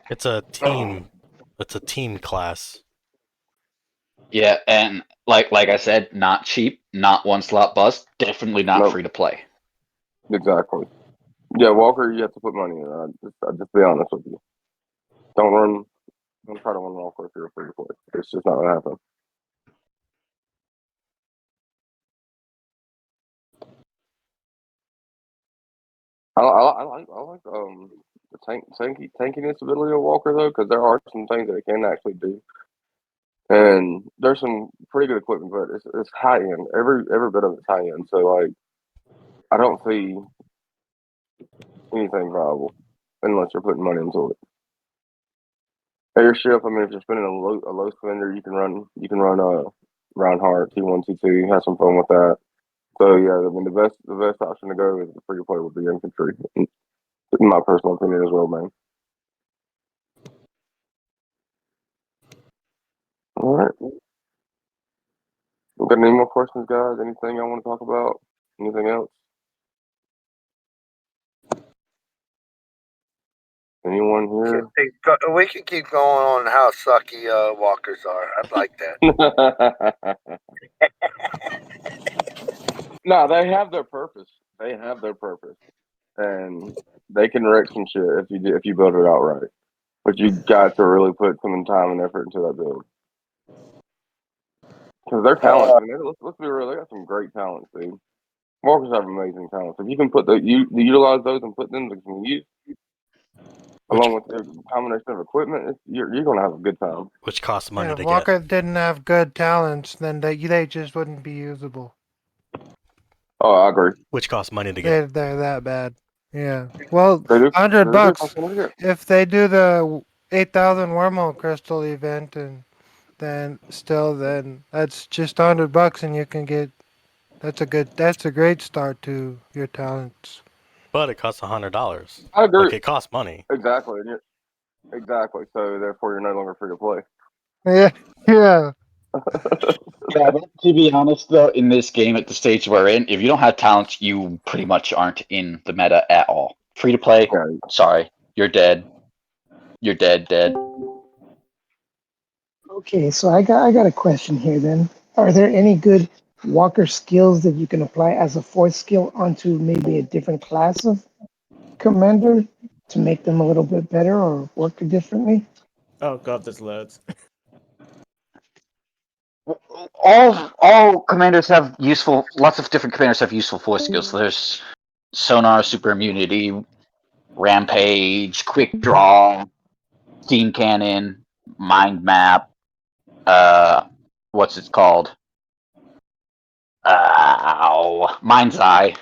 It's a team. It's a team class. yeah, and like I said, not cheap, not one slot bust, definitely not no, free to play. exactly. Yeah, Walker, you have to put money in. I'll just be honest with you. Don't try to run Walker if you're a free to play. It's just not gonna happen. I like the tankiness ability of Walker though, because there are some things that it can actually do, and there's some pretty good equipment, but it's high end. Every bit of it's high end. So like, I don't see anything viable unless you're putting money into it. Airship. I mean, if you're spending a low spender, you can run Roundheart T1 T2. Have some fun with that. So yeah, I mean the best option to go is the free to play with the infantry. In my personal opinion as well, man. All right. Got any more questions, guys? Anything y'all want to talk about? Anything else? Anyone here? We can keep going on how sucky walkers are. I'd like that. No, they have their purpose. And they can wreck some shit if you build it out right. But you got to really put some time and effort into that build. Because they're talented. Let's be real. They got some great talents, dude. Walkers have amazing talents. If you can utilize those and put them to some use, along with the combination of equipment, you're going to have a good time. Which costs money if to Walker get. didn't have good talents, then they just wouldn't be usable. Oh, I agree. Which costs money to get. They're that bad. Yeah. Well, $100 if they do the 8,000 wormhole crystal event, and then that's just $100, and you can get. That's a great start to your talents. But it costs $100. I agree. Like, it costs money. Exactly. Exactly. So therefore, you're no longer free to play. Yeah. Yeah, but to be honest, though, in this game at the stage we're in, if you don't have talents, you pretty much aren't in the meta at all. Free to play, Yeah. sorry, you're dead. You're dead. Okay, so I got a question here then. Are there any good walker skills that you can apply as a fourth skill onto maybe a different class of commander to make them a little bit better or work differently? Oh god, there's loads. All commanders have lots of different commanders have useful force skills. So there's sonar, super immunity, rampage, quick draw, steam cannon, mind map, what's it called? Mind's eye.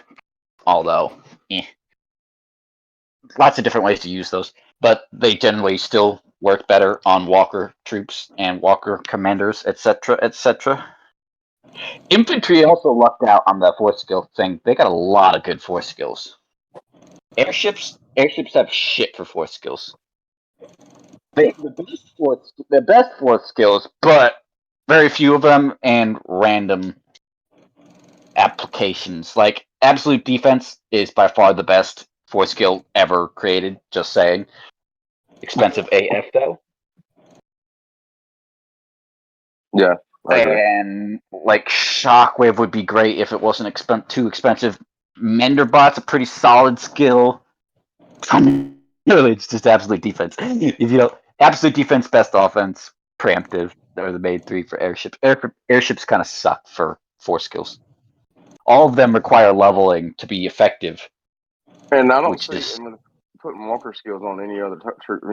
Although, lots of different ways to use those, but they generally still work better on walker troops and walker commanders, etc., etc. Infantry also lucked out on the force skill thing. They got a lot of good force skills. Airships have shit for force skills. The best force skills, but very few of them and random applications. Like absolute defense is by far the best force skill ever created. Just saying. Expensive AF though. Yeah. I agree. And like Shockwave would be great if it wasn't too expensive. Menderbot's a pretty solid skill. Really, it's just absolute defense. If you know, absolute defense, best offense, preemptive. They're the main three for airships. Airships kind of suck for force skills. All of them require leveling to be effective. And I don't see putting walker skills on any other troop.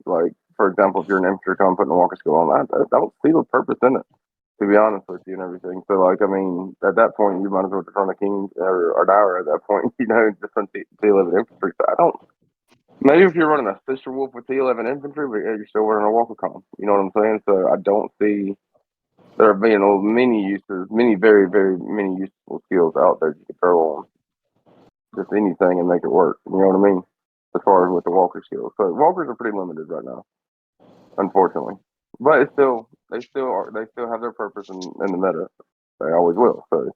Like for example, if you're an infantry, putting a walker skill on that, I don't see the purpose in it. To be honest with you and everything. So, like, I mean, at that point, you might as well just run a king or Dower at that point, just run T11 infantry. So I don't. Maybe if you're running a Fisher Wolf with T11 infantry, but yeah, you're still running a Walker Com. You know what I'm saying? So I don't see there being many, very, very many useful skills out there you can throw on just anything and make it work. You know what I mean? As far as with the Walker skills. So Walkers are pretty limited right now, unfortunately. But they still have their purpose in the meta. They always will. So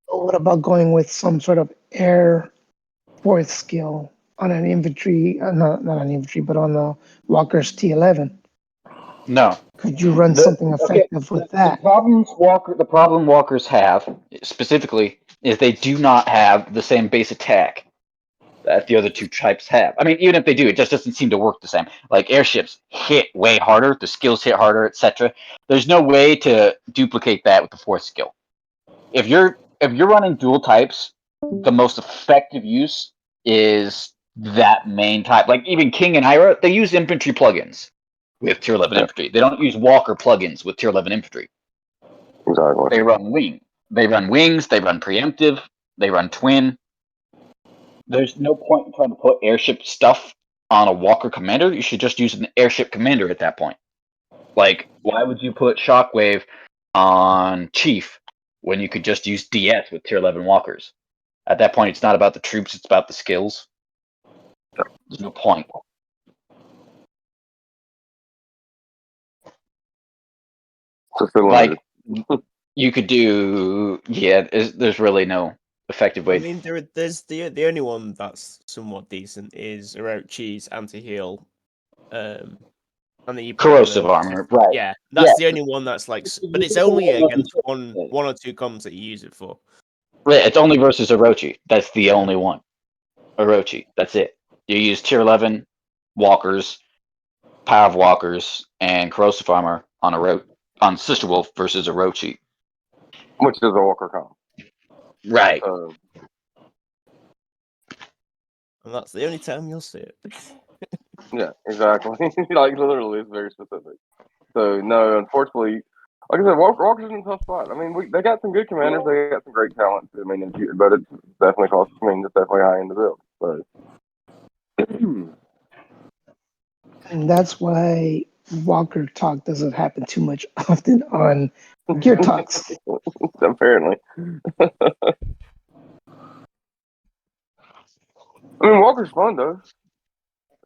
What about going with some sort of air fourth skill on an infantry, not an infantry, but on the Walker's T11? No. Could you run something effective with that? The problem walkers have specifically is they do not have the same base attack that the other two types have. I mean, even if they do, it just doesn't seem to work the same. Like airships hit way harder, the skills hit harder, etc. There's no way to duplicate that with the fourth skill. If you're running dual types, the most effective use is that main type. Like even King and Ira, they use infantry plugins with tier 11 infantry. They don't use walker plugins with tier 11 infantry. exactly. They run wings. They run preemptive, they run twin. There's no point in trying to put airship stuff on a walker commander. You should just use an airship commander at that point. Like, why would you put Shockwave on Chief when you could just use DS with tier 11 walkers. At that point, it's not about the troops; it's about the skills. There's no point. Like you could do, there's really no effective way. I mean, there's the only one that's somewhat decent is Orochi's anti-heal, and then you put Corrosive armor, right? Yeah, that's the only one that's like, but it's only against one or two comms that you use it for. Right, it's only versus Orochi. That's the only one. Orochi. That's it. You use tier 11 walkers, Pav walkers, and corrosive armor on Sister Wolf versus Orochi. Which is a walker comp. Right. And that's the only time you'll see it. Yeah, exactly. Like literally, it's very specific. So no, unfortunately, like I said, Walker's in a tough spot. I mean, they got some good commanders. They got some great talent. I mean, but it's definitely costs. I mean, it's definitely high in the build. So. And that's why Walker talk doesn't happen too much often on Gear Talks. Apparently. I mean, Walker's fun though.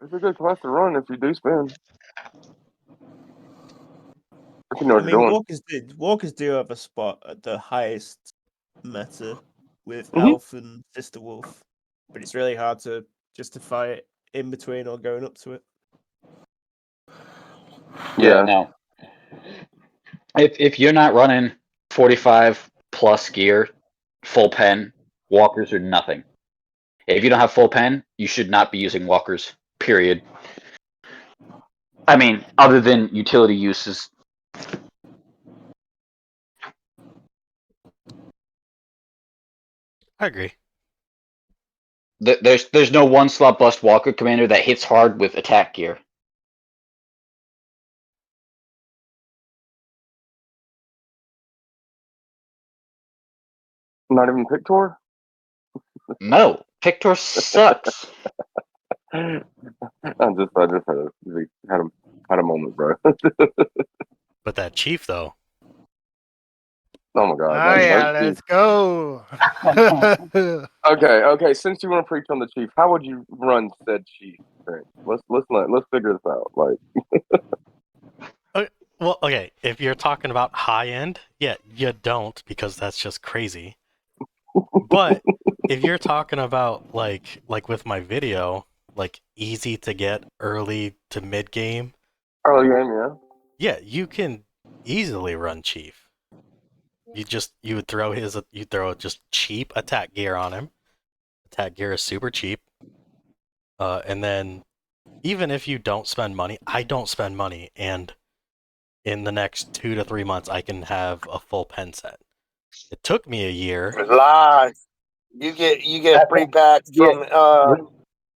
It's a good class to run if you do spin. If you know what you're doing. Walkers do have a spot at the highest meta with Elf and Sister Wolf, but it's really hard to justify it in between or going up to it. Yeah, no. If you're not running 45 plus gear, full pen, walkers are nothing. If you don't have full pen, you should not be using walkers, period. I mean, other than utility uses. I agree. There's no one slot bust walker commander that hits hard with attack gear. Not even Pictor? No, Pictor sucks. I just had a moment, bro. But that chief though. Oh my god. Oh yeah, let's go. Okay. Since you want to preach on the chief, how would you run said chief? Let's figure this out. Like, well, okay. If you're talking about high end, yeah, you don't because that's just crazy. But if you're talking about like with my video, like easy to get early to mid game. Early game, yeah. Yeah, you can easily run chief. You would throw just cheap attack gear on him. Attack gear is super cheap. And then even if you don't spend money, I don't spend money, and in the next 2 to 3 months I can have a full pen set. It took me a year. Lies. You get free packs from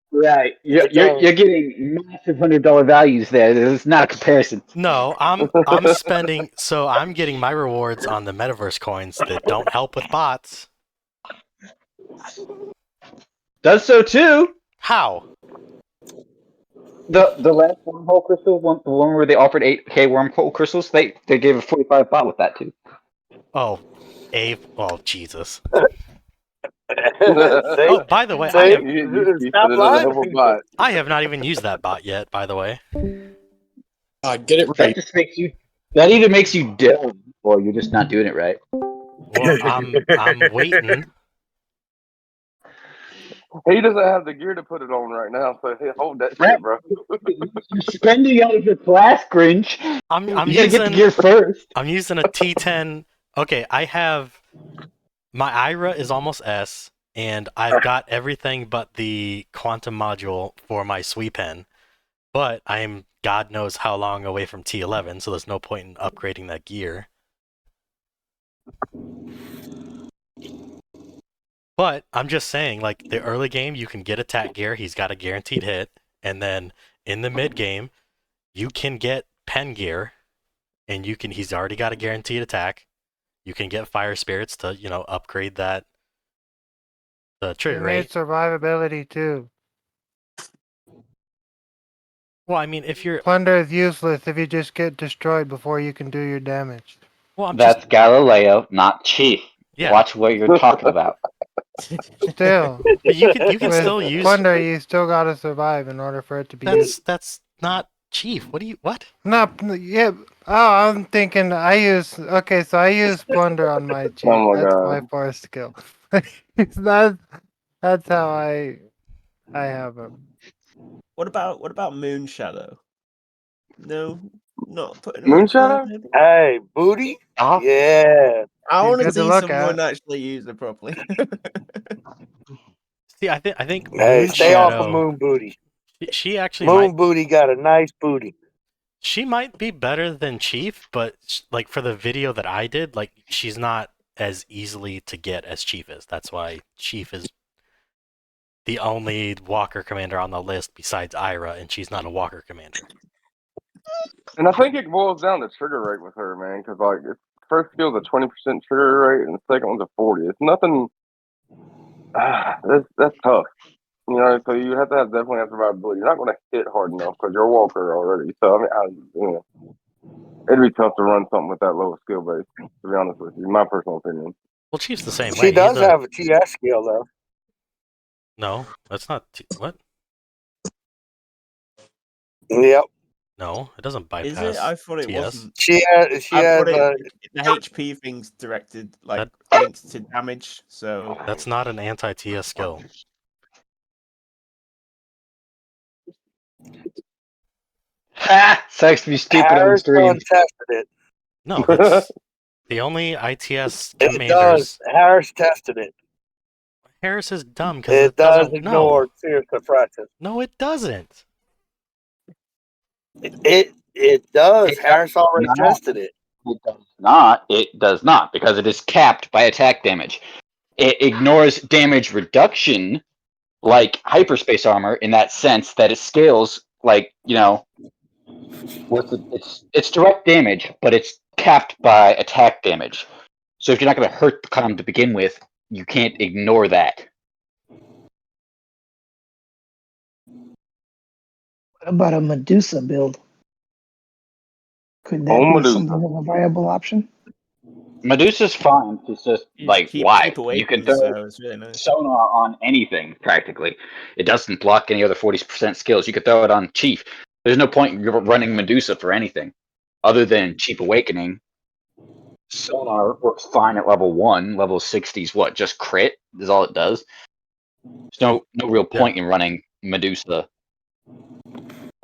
Right. You're getting massive $100 values there. It's not a comparison. No, I'm spending, so I'm getting my rewards on the metaverse coins that don't help with bots. Does so too. How? The last wormhole crystal, the one where they offered 8K wormhole crystals, they gave a 45 bot with that too. Oh, Jesus. Oh, by the way, I have not even used that bot yet, by the way. Get it right. That either makes you dumb or you're just not doing it right. Well, I'm waiting. He doesn't have the gear to put it on right now, so hold that shit, bro. You're spending out of your class, Grinch. I'm you gotta using, get the gear first. I'm using a T10. Okay, I have my Ira is almost S, and I've got everything but the quantum module for my sweep pen. But I am God knows how long away from T11, so there's no point in upgrading that gear. But I'm just saying, like, the early game, you can get attack gear. He's got a guaranteed hit. And then in the mid game, you can get pen gear. And he's already got a guaranteed attack. You can get fire spirits to, upgrade the trigger rate. Survivability too. Well, I mean, if you're... Plunder is useless if you just get destroyed before you can do your damage. Well, That's Galileo, not Chief. Yeah. Watch what you're talking about. Still, But you can with still use Plunder, you still gotta survive in order for it to be used. that's not Chief. What? No, yeah. Oh, I'm thinking I use. Okay, so I use Plunder on my Chief. Oh my That's my god. force skill. That's how I have him. What about Moon Shadow? No, not putting him up there. Moonshadow? Maybe? Hey, booty. Ah, Yeah. I He's want to good to see look at. someone actually use it properly. See, I think Hey, stay off of Moonshadow. Moon Booty. She actually Moon might. Booty got a nice booty. She might be better than Chief, but like for the video that I did, like she's not as easily to get as Chief is. That's why Chief is the only Walker commander on the list besides Ira, and she's not a Walker commander. And I think it boils down to trigger rate with her, man, because like first skill's a 20% trigger rate, and the second one's a 40. It's nothing. That's tough. You know, so you have to definitely have survivability. You're not going to hit hard enough because you're a walker already. So I mean, it'd be tough to run something with that low skill base. To be honest with you, my personal opinion. Well, Chief's the same She way. does have a TS skill though. No, that's not what. Yep. No, it doesn't bypass. Is it? I thought it TS. wasn't. She has. The HP thing's directed like linked to damage, so That's not an anti-TS skill. ha! Sucks to be stupid on Harris stream. tested it. No, that's the only ITS It commanders. does. Harris tested it. Harris is dumb because It does doesn't ignore know. fierce suppression. No, it doesn't. It does. It Harris does already not. tested it. It does not. It does not, because it is capped by attack damage. It ignores damage reduction, like hyperspace armor, in that sense that it scales like, it's direct damage, but it's capped by attack damage. So if you're not going to hurt the com to begin with, you can't ignore that. What about a Medusa build? Could that Oh, be Medusa. something of a viable option? Medusa's fine. It's just you like, keep why? away You can from throw so it's really nice. sonar on anything practically. It doesn't block any other 40% skills. You could throw it on Chief. There's no point in running Medusa for anything other than Chief Awakening. Sonar works fine at level 1. Level 60 is what? Just crit is all it does. There's no real point in running Medusa.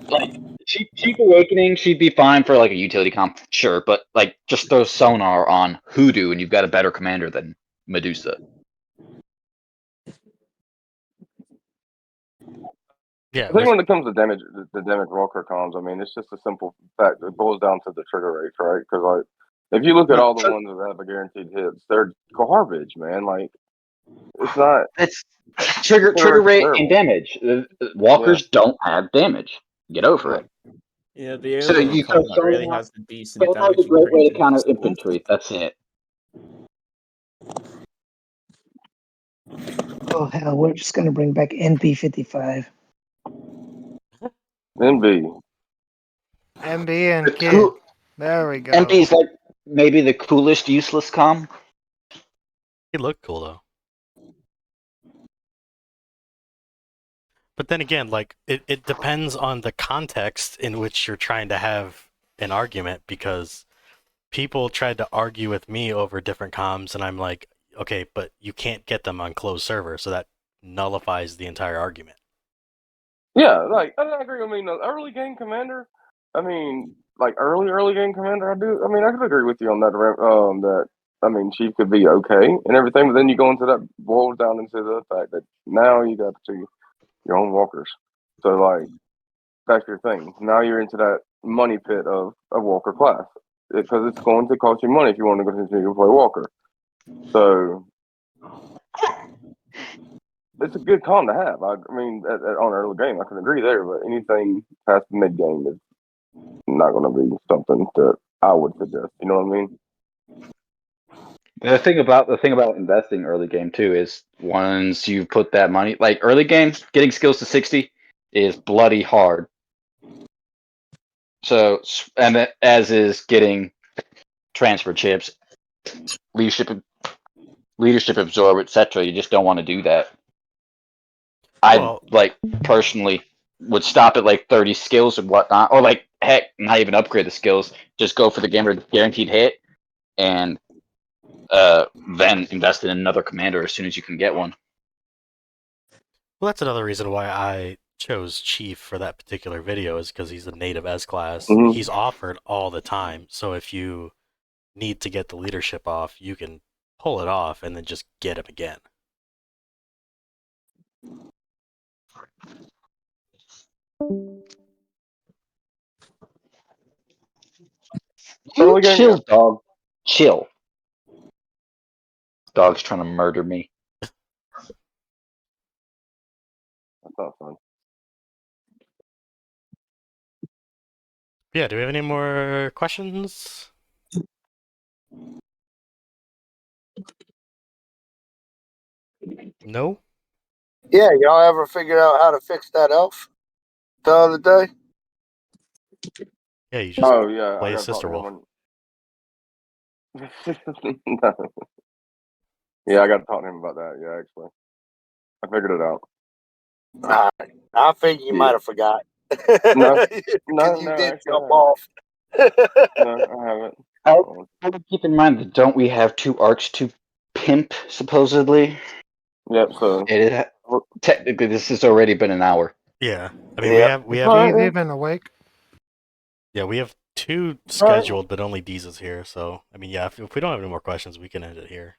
Like Chief Awakening, she'd be fine for like a utility comp, sure, but like just throw Sonar on Hoodoo and you've got a better commander than Medusa. Yeah, I think when it comes to damage, the damage walker comms, I mean, it's just a simple fact. It boils down to the trigger rates, right? Because like, if you look at all the ones that have a guaranteed hits, they're garbage, man. Like, it's not. It's trigger rate and damage. Walkers don't have damage. Get over it. Yeah, the So only you comp that throw really Sonar. has the decent Sonar is damage a great way to increases. counter infantry. That's it. Oh hell, we're just gonna bring back NP.5. NB. MB and The Kid. cool- There we go. MP's like maybe the coolest useless com. he looked cool though. But then again, like it depends on the context in which you're trying to have an argument, because people tried to argue with me over different comms, and I'm like, okay, but you can't get them on closed server, so that nullifies the entire argument. Yeah, like I agree. I mean, the early game commander. I mean, like early game commander. I do. I mean, I could agree with you on that. That I mean, Chief could be okay and everything, but then you go into that boils down into the fact that now you got to your own walkers. So like, that's your thing. Now you're into that money pit of a walker class because it's going to cost you money if you want to continue to play walker. So it's a good con to have. I mean, on early game, I can agree there, but anything past the mid game is not going to be something that I would suggest. You know what I mean? The thing about investing early game too is once you put that money, like early game, getting skills to 60 is bloody hard. So, and as is getting transfer chips, leadership leadership absorb, etc. You just don't want to do that. I Well- like personally would stop at like 30 skills and whatnot, or like heck, not even upgrade the skills. Just go for the guaranteed hit, and then invest in another commander as soon as you can get one. Well, that's another reason why I chose Chief for that particular video, is because he's a native S-class. Mhm. He's offered all the time, so if you need to get the leadership off, you can pull it off and then just get him again. Early game, Chill, yeah. dog. Chill. Dog's trying to murder me. That's not fun. Yeah, do we have any more questions? No? Yeah, y'all ever figure out how to fix that elf the other day? Yeah, you just Oh yeah, play I a got to talk Sister to Wolf. him when... Yeah, I got to talk to him about that. Yeah, actually, I figured it out. I think you Yeah. might have forgot. No, because no, you no, did actually, jump I haven't. off. No, I haven't. Keep in mind that don't we have 2 arcs to pimp supposedly? Yep. So Technically, this has already been an hour. Yeah, I mean Yeah. we have Alright, He's yeah. even awake. yeah, we have 2 scheduled, but only Deez is here. So I mean, yeah, if we don't have any more questions, we can end it here.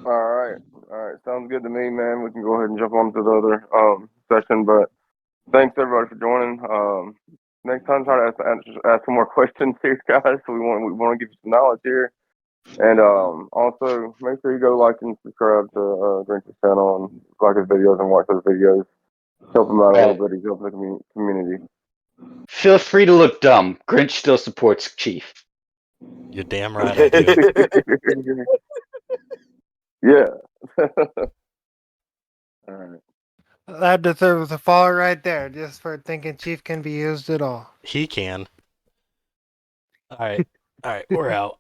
All right, sounds good to me, man. We can go ahead and jump on to the other session, but thanks everybody for joining. Next time, try to ask some more questions here, guys. So we want to give you some knowledge here, and also make sure you go like and subscribe to Grinch's channel and like his videos and watch those videos. Help him out a little bit. He's helping the community. Feel free to look dumb. Grinch still supports Chief. You're damn right I do. Yeah. All right. That deserves a fall right there, just for thinking Chief can be used at all. He can. All right, we're out.